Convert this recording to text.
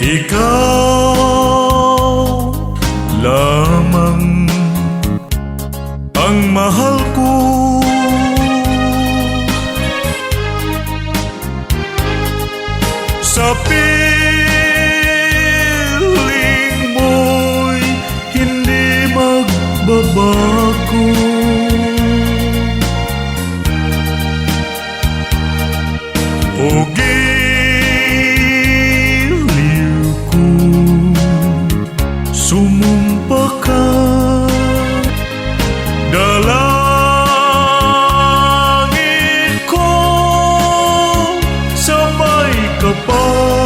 Ikaw lamang ang mahal ko. Sa piling mo'y hindi magbabago. O giliw ko, sumumpa ka. Dalangin ko sa may kapal